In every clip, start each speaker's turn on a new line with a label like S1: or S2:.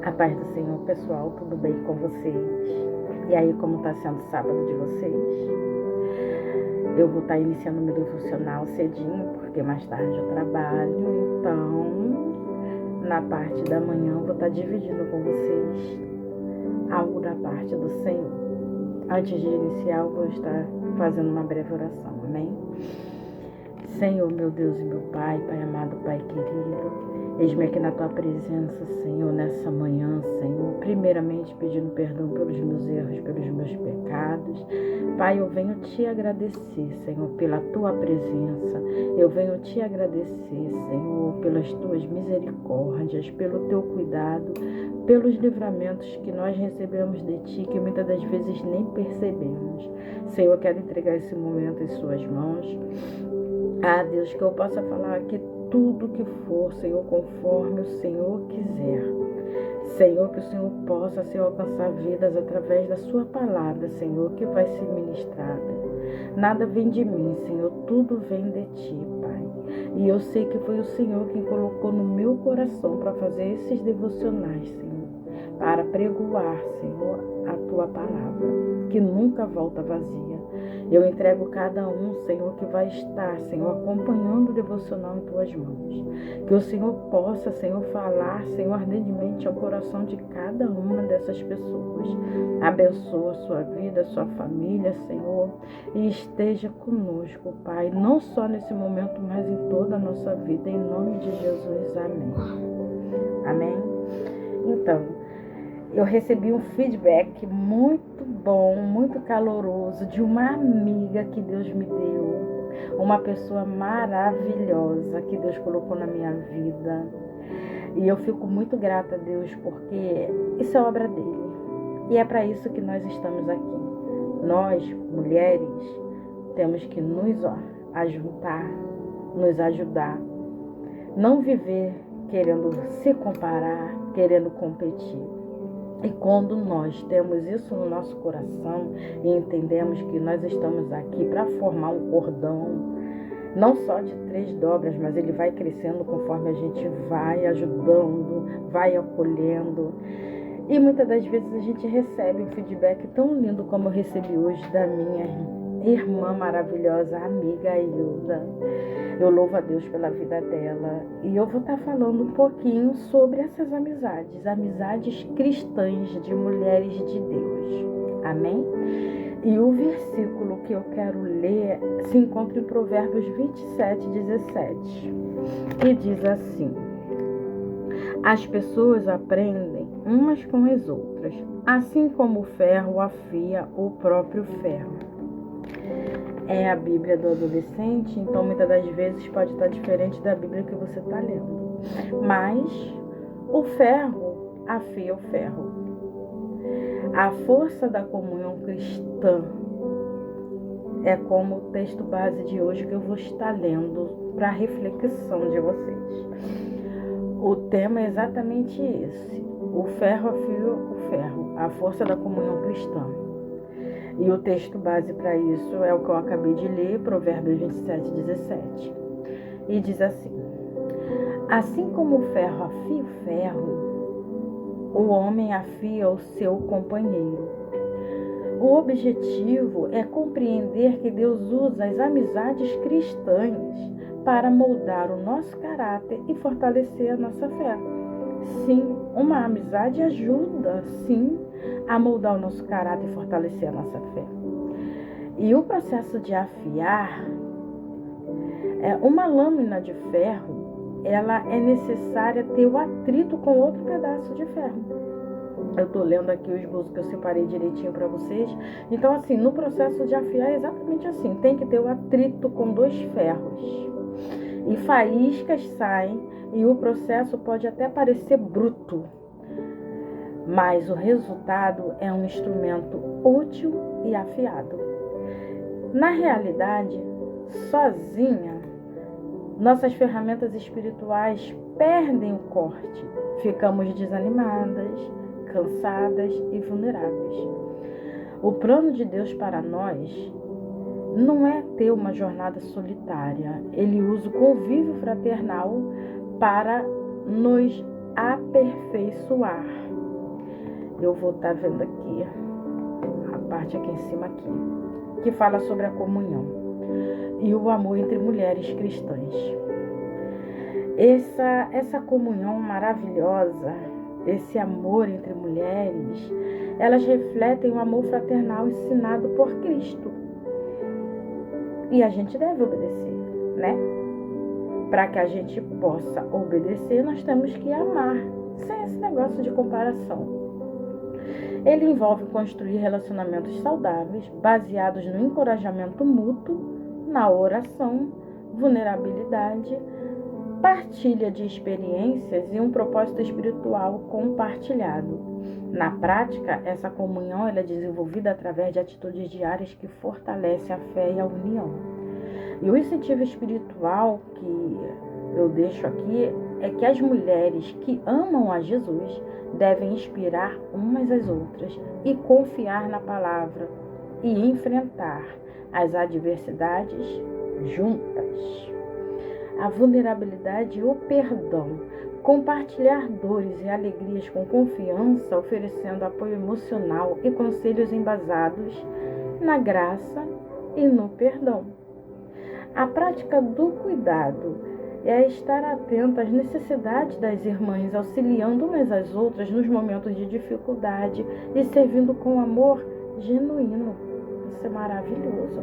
S1: A paz do Senhor, pessoal, tudo bem com vocês? E aí, como está sendo o sábado de vocês? Eu vou estar iniciando meu devocional cedinho, porque mais tarde eu trabalho, então na parte da manhã eu vou estar dividindo com vocês algo da parte do Senhor. Antes de iniciar, eu vou estar fazendo uma breve oração, amém? Senhor, meu Deus e meu Pai, Pai amado, Pai querido, eis-me aqui na Tua presença, Senhor, nessa manhã, Senhor, primeiramente pedindo perdão pelos meus erros, pelos meus pecados. Pai, eu venho Te agradecer, Senhor, pela Tua presença. Eu venho Te agradecer, Senhor, pelas Tuas misericórdias, pelo Teu cuidado, pelos livramentos que nós recebemos de Ti, que muitas das vezes nem percebemos. Senhor, eu quero entregar esse momento em Suas mãos. Deus, que eu possa falar aqui tudo que for, Senhor, conforme o Senhor quiser. Senhor, que o Senhor possa, Senhor, alcançar vidas através da Sua palavra, Senhor, que vai ser ministrada. Nada vem de mim, Senhor, tudo vem de Ti, Pai. E eu sei que foi o Senhor quem colocou no meu coração para fazer esses devocionais, Senhor, para pregoar, Senhor, a Tua palavra, que nunca volta vazia. Eu entrego cada um, Senhor, que vai estar, Senhor, acompanhando o devocional em Tuas mãos. Que o Senhor possa, Senhor, falar, Senhor, ardentemente ao coração de cada uma dessas pessoas. Abençoa a sua vida, a sua família, Senhor, e esteja conosco, Pai, não só nesse momento, mas em toda a nossa vida, em nome de Jesus. Amém. Amém? Então, eu recebi um feedback muito bom, muito caloroso de uma amiga que Deus me deu, uma pessoa maravilhosa que Deus colocou na minha vida. E eu fico muito grata a Deus, porque isso é obra dele. E é para isso que nós estamos aqui. Nós, mulheres, temos que nos ajuntar, nos ajudar. Não viver querendo se comparar, querendo competir. E quando nós temos isso no nosso coração e entendemos que nós estamos aqui para formar um cordão, não só de 3 dobras, mas ele vai crescendo conforme a gente vai ajudando, vai acolhendo. E muitas das vezes a gente recebe um feedback tão lindo como eu recebi hoje da minha irmã maravilhosa, amiga Hilda. Eu louvo a Deus pela vida dela. E eu vou estar falando um pouquinho sobre essas amizades cristãs de mulheres de Deus. Amém? E o versículo que eu quero ler se encontra em Provérbios 27:17, que diz assim: as pessoas aprendem umas com as outras, assim como o ferro afia o próprio ferro. É a Bíblia do adolescente, então muitas das vezes pode estar diferente da Bíblia que você está lendo. Mas o ferro afia o ferro. A força da comunhão cristã é como o texto base de hoje que eu vou estar lendo para a reflexão de vocês. O tema é exatamente esse: o ferro afia o ferro, a força da comunhão cristã. E o texto base para isso é o que eu acabei de ler, Provérbios 27:17. E diz assim: assim como o ferro afia o ferro, o homem afia o seu companheiro. O objetivo é compreender que Deus usa as amizades cristãs para moldar o nosso caráter e fortalecer a nossa fé. Sim, uma amizade ajuda, sim, a moldar o nosso caráter e fortalecer a nossa fé. E o processo de afiar, uma lâmina de ferro, ela é necessária ter o atrito com outro pedaço de ferro. Eu estou lendo aqui o esboço que eu separei direitinho para vocês. Então, assim, no processo de afiar é exatamente assim. Tem que ter o atrito com 2 ferros. E faíscas saem e o processo pode até parecer bruto. Mas o resultado é um instrumento útil e afiado. Na realidade, sozinha, nossas ferramentas espirituais perdem o corte. Ficamos desanimadas, cansadas e vulneráveis. O plano de Deus para nós não é ter uma jornada solitária. Ele usa o convívio fraternal para nos aperfeiçoar. eu vou estar vendo aqui, a parte aqui em cima aqui, que fala sobre a comunhão e o amor entre mulheres cristãs. Essa comunhão maravilhosa, esse amor entre mulheres, elas refletem o amor fraternal ensinado por Cristo. E a gente deve obedecer, né? Para que a gente possa obedecer, nós temos que amar, sem esse negócio de comparação. Ele envolve construir relacionamentos saudáveis, baseados no encorajamento mútuo, na oração, vulnerabilidade, partilha de experiências e um propósito espiritual compartilhado. Na prática, essa comunhão é desenvolvida através de atitudes diárias que fortalecem a fé e a união. E o incentivo espiritual que eu deixo aqui é que as mulheres que amam a Jesus devem inspirar umas às outras e confiar na palavra e enfrentar as adversidades juntas. A vulnerabilidade e o perdão, compartilhar dores e alegrias com confiança, oferecendo apoio emocional e conselhos embasados na graça e no perdão. A prática do cuidado é estar atento às necessidades das irmãs, auxiliando umas às outras nos momentos de dificuldade e servindo com amor genuíno. Isso é maravilhoso.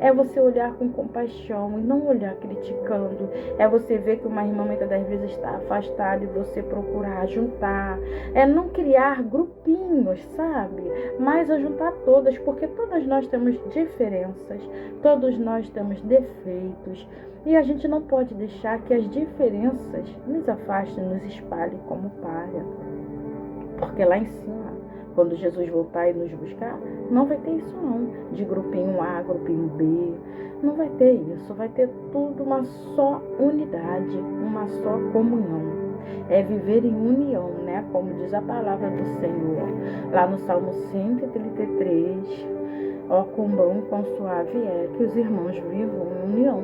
S1: É você olhar com compaixão e não olhar criticando. É você ver que uma irmã muitas das vezes está afastada e você procurar juntar. É não criar grupinhos, sabe? Mas ajuntar todas, porque todas nós temos diferenças, todos nós temos defeitos. E a gente não pode deixar que as diferenças nos afastem, nos espalhem como palha. Porque lá em cima, quando Jesus voltar e nos buscar, não vai ter isso não, de grupinho A, grupinho B, não vai ter isso, vai ter tudo uma só unidade, uma só comunhão. É viver em união, né? Como diz a palavra do Senhor, lá no Salmo 133, ó, quão bom, quão suave é que os irmãos vivam em união.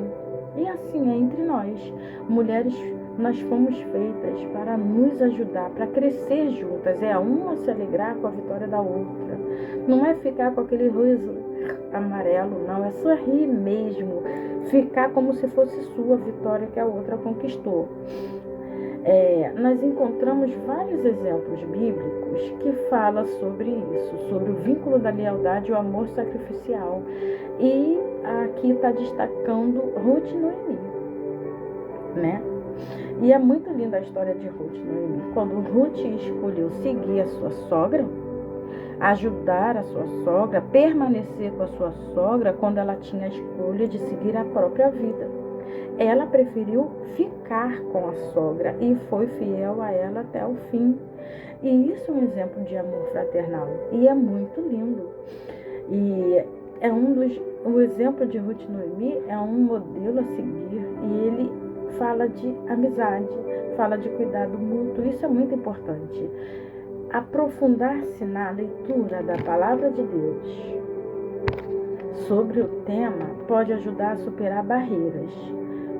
S1: E assim é entre nós, mulheres. Nós fomos feitas para nos ajudar, para crescer juntas. É uma se alegrar com a vitória da outra. Não é ficar com aquele riso amarelo, não. É sorrir mesmo. Ficar como se fosse sua vitória que a outra conquistou. Nós encontramos vários exemplos bíblicos que falam sobre isso, sobre o vínculo da lealdade e o amor sacrificial. E aqui está destacando Ruth e Noemi, né? E é muito linda a história de Ruth e Noemi. Quando Ruth escolheu seguir a sua sogra, ajudar a sua sogra, permanecer com a sua sogra quando ela tinha a escolha de seguir a própria vida. Ela preferiu ficar com a sogra e foi fiel a ela até o fim. E isso é um exemplo de amor fraternal. E é muito lindo. E é o exemplo de Ruth e Noemi é um modelo a seguir. E ele fala de amizade, fala de cuidado mútuo. Isso é muito importante. Aprofundar-se na leitura da palavra de Deus sobre o tema pode ajudar a superar barreiras,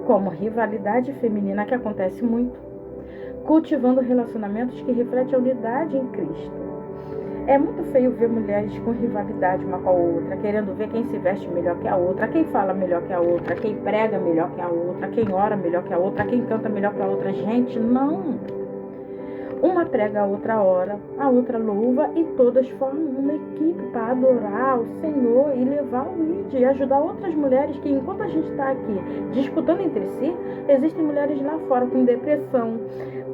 S1: como rivalidade feminina, que acontece muito, cultivando relacionamentos que refletem a unidade em Cristo. É muito feio ver mulheres com rivalidade uma com a outra, querendo ver quem se veste melhor que a outra, quem fala melhor que a outra, quem prega melhor que a outra, quem ora melhor que a outra, quem canta melhor que a outra. Gente, não! Uma prega, a outra ora, a outra louva e todas formam uma equipe para adorar o Senhor e levar o lead e ajudar outras mulheres que, enquanto a gente está aqui disputando entre si, existem mulheres lá fora com depressão,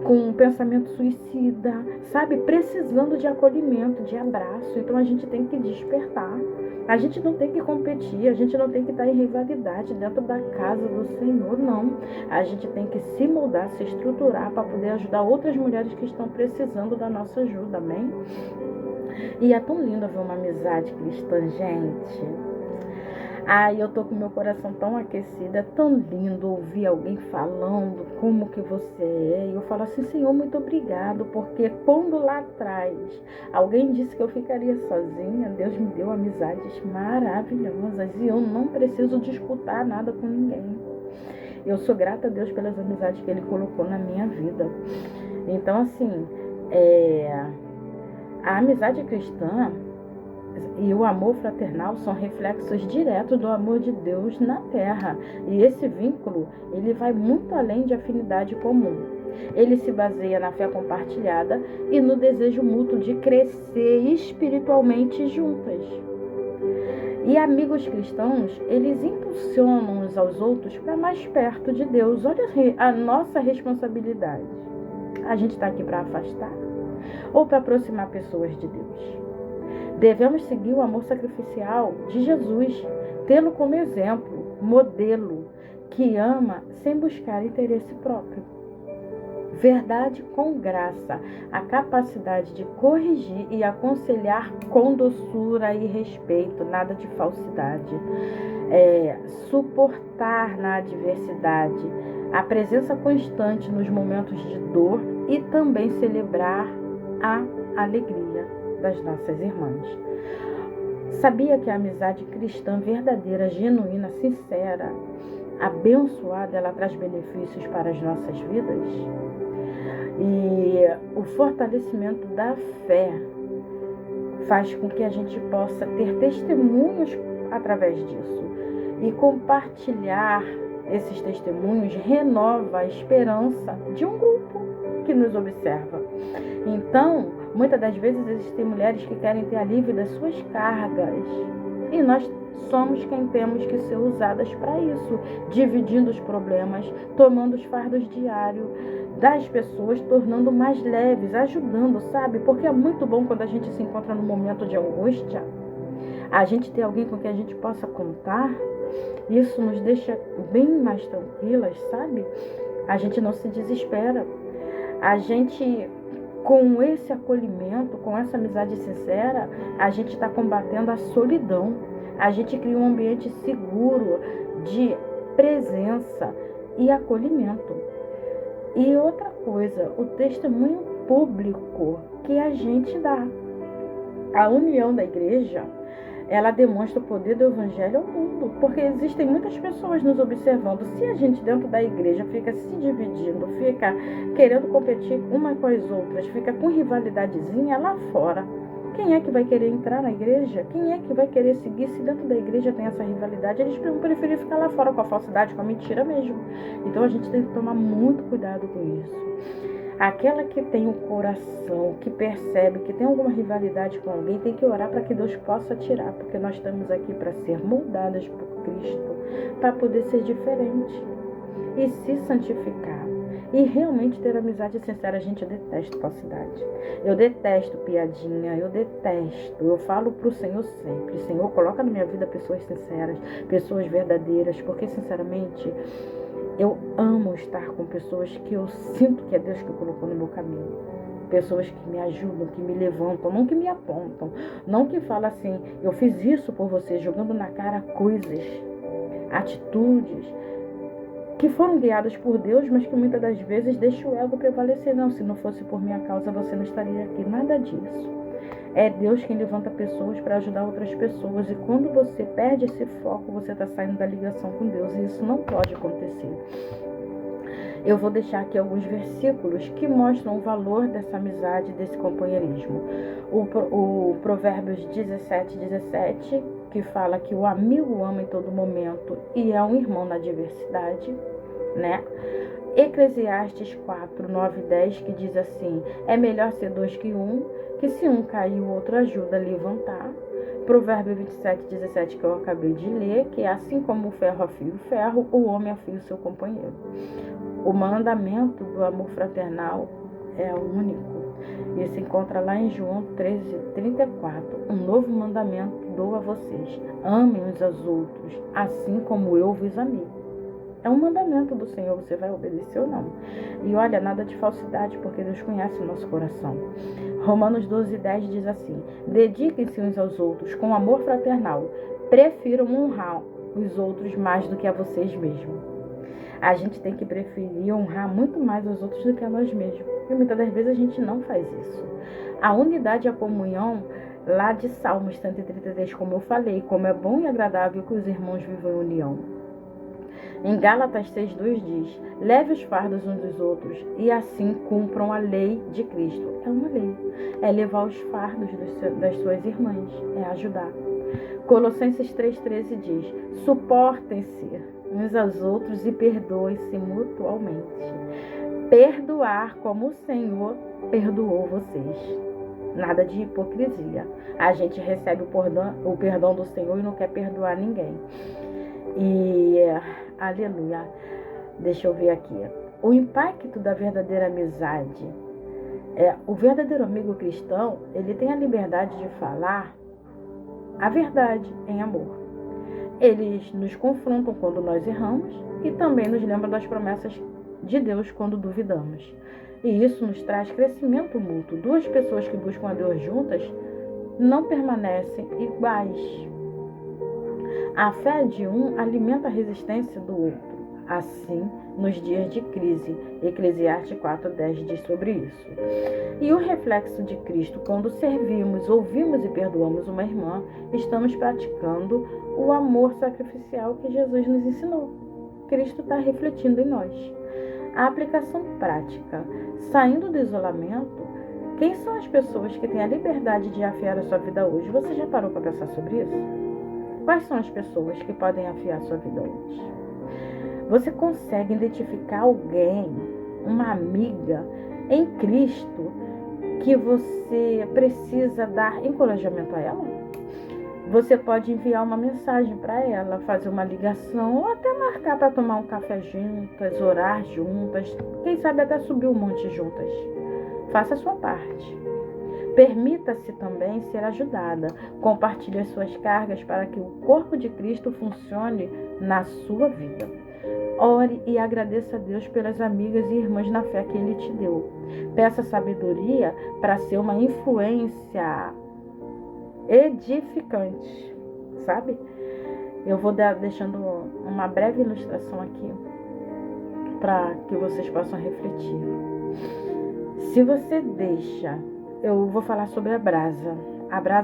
S1: com pensamento suicida, sabe? Precisando de acolhimento, de abraço. Então a gente tem que despertar. A gente não tem que competir, a gente não tem que estar em rivalidade dentro da casa do Senhor, não. A gente tem que se moldar, se estruturar para poder ajudar outras mulheres que estão precisando da nossa ajuda, amém? E é tão lindo ver uma amizade cristã, gente. Ai, eu tô com meu coração tão aquecido, é tão lindo ouvir alguém falando como que você é. E eu falo assim, Senhor, muito obrigado, porque quando lá atrás alguém disse que eu ficaria sozinha, Deus me deu amizades maravilhosas e eu não preciso disputar nada com ninguém. Eu sou grata a Deus pelas amizades que Ele colocou na minha vida. Então, assim, A amizade cristã e o amor fraternal são reflexos diretos do amor de Deus na terra. E esse vínculo, ele vai muito além de afinidade comum. Ele se baseia na fé compartilhada e no desejo mútuo de crescer espiritualmente juntas. E amigos cristãos, eles impulsionam uns aos outros para mais perto de Deus. Olha a nossa responsabilidade. A gente está aqui para afastar ou para aproximar pessoas de Deus? Devemos seguir o amor sacrificial de Jesus, tê-lo como exemplo, modelo, que ama sem buscar interesse próprio. Verdade com graça, a capacidade de corrigir e aconselhar com doçura e respeito, nada de falsidade. Suportar na adversidade, a presença constante nos momentos de dor e também celebrar a alegria das nossas irmãs. Sabia que a amizade cristã verdadeira, genuína, sincera, abençoada, ela traz benefícios para as nossas vidas? E o fortalecimento da fé faz com que a gente possa ter testemunhos através disso. E compartilhar esses testemunhos renova a esperança de um grupo que nos observa. Então, muitas das vezes existem mulheres que querem ter alívio das suas cargas. E nós somos quem temos que ser usadas para isso, dividindo os problemas, tomando os fardos diários das pessoas, tornando mais leves, ajudando, sabe? Porque é muito bom quando a gente se encontra num momento de angústia, a gente ter alguém com quem a gente possa contar. Isso nos deixa bem mais tranquilas, sabe? A gente não se desespera. A gente, com esse acolhimento, com essa amizade sincera, a gente está combatendo a solidão. A gente cria um ambiente seguro de presença e acolhimento. E outra coisa, o testemunho público que a gente dá. A união da igreja, ela demonstra o poder do evangelho ao mundo, porque existem muitas pessoas nos observando. Se a gente dentro da igreja fica se dividindo, fica querendo competir uma com as outras, fica com rivalidadezinha lá fora, quem é que vai querer entrar na igreja? Quem é que vai querer seguir se dentro da igreja tem essa rivalidade? Eles vão preferir ficar lá fora com a falsidade, com a mentira mesmo. Então a gente tem que tomar muito cuidado com isso. Aquela que tem o coração, que percebe que tem alguma rivalidade com alguém, tem que orar para que Deus possa tirar, porque nós estamos aqui para ser moldadas por Cristo, para poder ser diferente e se santificar. E realmente ter amizade sincera. Gente, eu detesto falsidade. Eu detesto piadinha, eu detesto. Eu falo pro Senhor sempre: Senhor, coloca na minha vida pessoas sinceras, pessoas verdadeiras, porque sinceramente eu amo estar com pessoas que eu sinto que é Deus que colocou no meu caminho. Pessoas que me ajudam, que me levantam, não que me apontam, não que falam assim, eu fiz isso por você, jogando na cara coisas, atitudes que foram guiadas por Deus, mas que muitas das vezes deixam o ego prevalecer. Não, se não fosse por minha causa, você não estaria aqui. Nada disso. É Deus quem levanta pessoas para ajudar outras pessoas. E quando você perde esse foco, você está saindo da ligação com Deus. E isso não pode acontecer. Eu vou deixar aqui alguns versículos que mostram o valor dessa amizade, desse companheirismo. O Provérbios 17, que fala que o amigo ama em todo momento e é um irmão na adversidade, né? Eclesiastes 4, 9 e 10, que diz assim: é melhor ser dois que um, que se um cair o outro ajuda a levantar. Provérbio 27, que eu acabei de ler, que é assim como o ferro afia o ferro, o homem afia o seu companheiro. O mandamento do amor fraternal é único. E se encontra lá em João 13:34. Um novo mandamento dou a vocês: amem uns aos outros, assim como eu vos amei. É um mandamento do Senhor, você vai obedecer ou não? E olha, nada de falsidade, porque Deus conhece o nosso coração. Romanos 12:10 diz assim: dediquem-se uns aos outros com amor fraternal. Prefiram honrar os outros mais do que a vocês mesmos. A gente tem que preferir honrar muito mais os outros do que a nós mesmos. E muitas das vezes a gente não faz isso. A unidade e a comunhão, lá de Salmos 133, como eu falei, como é bom e agradável que os irmãos vivam em união. Em Gálatas 6:2 diz: leve os fardos uns dos outros e assim cumpram a lei de Cristo. É uma lei, é levar os fardos das suas irmãs, é ajudar. Colossenses 3:13 diz: suportem-se uns aos outros e perdoem-se mutualmente. Perdoar como o Senhor perdoou vocês. Nada de hipocrisia. A gente recebe o perdão do Senhor e não quer perdoar ninguém. E aleluia. Deixa eu ver aqui. O impacto da verdadeira amizade. O verdadeiro amigo cristão, ele tem a liberdade de falar a verdade em amor. Eles nos confrontam quando nós erramos e também nos lembram das promessas de Deus quando duvidamos. E isso nos traz crescimento mútuo. Duas pessoas que buscam a Deus juntas não permanecem iguais. A fé de um alimenta a resistência do outro. Assim, nos dias de crise, Eclesiastes 4:10 diz sobre isso. E o reflexo de Cristo, quando servimos, ouvimos e perdoamos uma irmã, estamos praticando o amor sacrificial que Jesus nos ensinou. Cristo está refletindo em nós. A aplicação prática. Saindo do isolamento, quem são as pessoas que têm a liberdade de afiar a sua vida hoje? Você já parou para pensar sobre isso? Quais são as pessoas que podem afiar a sua vida hoje? Você consegue identificar alguém, uma amiga em Cristo, que você precisa dar encorajamento a ela? Você pode enviar uma mensagem para ela, fazer uma ligação ou até marcar para tomar um café juntas, orar juntas, quem sabe até subir um monte juntas. Faça a sua parte. Permita-se também ser ajudada. Compartilhe as suas cargas para que o corpo de Cristo funcione na sua vida. Ore e agradeça a Deus pelas amigas e irmãs na fé que Ele te deu. Peça sabedoria para ser uma influência edificante, sabe? Eu vou deixando uma breve ilustração aqui para que vocês possam refletir. Se você deixa, eu vou falar sobre a brasa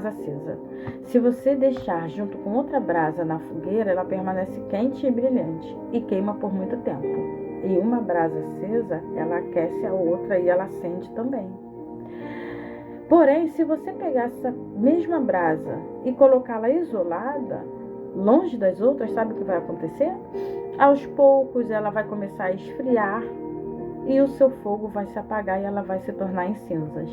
S1: acesa. Se você deixar junto com outra brasa na fogueira, ela permanece quente e brilhante e queima por muito tempo. E uma brasa acesa, ela aquece a outra e ela acende também. Porém, se você pegar essa mesma brasa e colocá-la isolada, longe das outras, sabe o que vai acontecer? Aos poucos ela vai começar a esfriar e o seu fogo vai se apagar e ela vai se tornar em cinzas.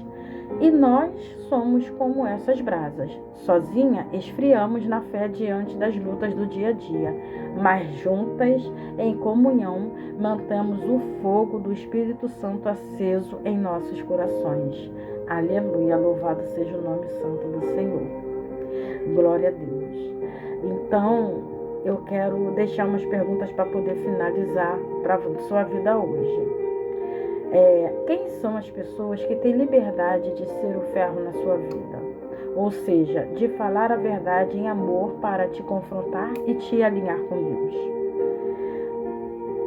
S1: E nós somos como essas brasas. Sozinha, esfriamos na fé diante das lutas do dia a dia, mas juntas, em comunhão, mantemos o fogo do Espírito Santo aceso em nossos corações. Aleluia, louvado seja o nome santo do Senhor. Glória a Deus. Então, eu quero deixar umas perguntas para poder finalizar para a sua vida hoje. Quem são as pessoas que têm liberdade de ser o ferro na sua vida? Ou seja, de falar a verdade em amor para te confrontar e te alinhar com Deus.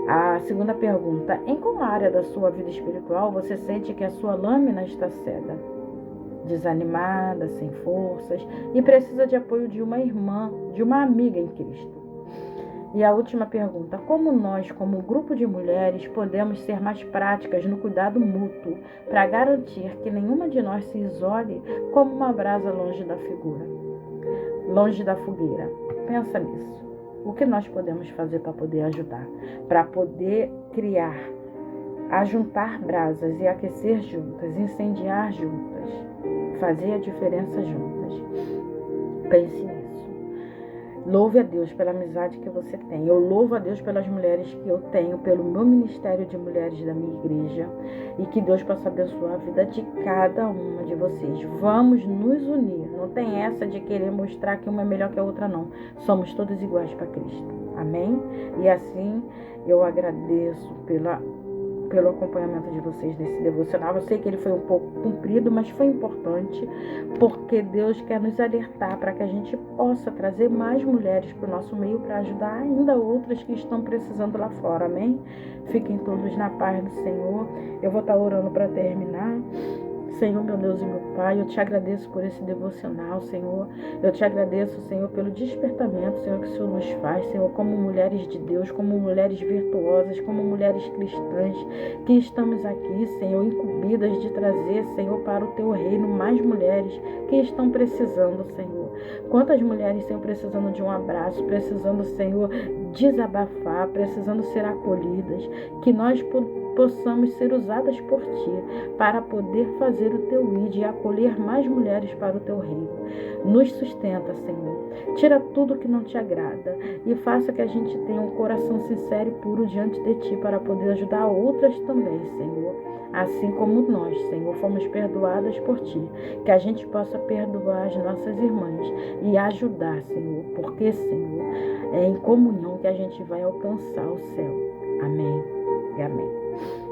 S1: A segunda pergunta: em qual área da sua vida espiritual você sente que a sua lâmina está cega, desanimada, sem forças e precisa de apoio de uma irmã, de uma amiga em Cristo? E a última pergunta: como nós, como grupo de mulheres, podemos ser mais práticas no cuidado mútuo para garantir que nenhuma de nós se isole como uma brasa longe da fogueira? Pensa nisso. O que nós podemos fazer para poder ajudar? Para poder criar, ajuntar brasas e aquecer juntas, incendiar juntas, fazer a diferença juntas. Pense nisso. Louve a Deus pela amizade que você tem. Eu louvo a Deus pelas mulheres que eu tenho, pelo meu ministério de mulheres da minha igreja. E que Deus possa abençoar a vida de cada uma de vocês. Vamos nos unir. Não tem essa de querer mostrar que uma é melhor que a outra, não. Somos todas iguais para Cristo. Amém? E assim eu agradeço pelo acompanhamento de vocês nesse devocional. Eu sei que ele foi um pouco comprido, mas foi importante, porque Deus quer nos alertar para que a gente possa trazer mais mulheres para o nosso meio, para ajudar ainda outras que estão precisando lá fora, amém? Fiquem todos na paz do Senhor. Eu vou estar orando para terminar. Senhor, meu Deus e meu Pai, eu te agradeço por esse devocional, Senhor. Eu te agradeço, Senhor, pelo despertamento, Senhor, que o Senhor nos faz, Senhor, como mulheres de Deus, como mulheres virtuosas, como mulheres cristãs, que estamos aqui, Senhor, incumbidas de trazer, Senhor, para o teu reino mais mulheres que estão precisando, Senhor. Quantas mulheres, Senhor, precisando de um abraço, precisando, Senhor, desabafar, precisando ser acolhidas, que nós possamos ser usadas por Ti para poder fazer o Teu ID e acolher mais mulheres para o Teu reino. Nos sustenta, Senhor. Tira tudo que não Te agrada e faça que a gente tenha um coração sincero e puro diante de Ti para poder ajudar outras também, Senhor. Assim como nós, Senhor, fomos perdoadas por Ti, que a gente possa perdoar as nossas irmãs e ajudar, Senhor, porque, Senhor, é em comunhão que a gente vai alcançar o céu. Amém e amém.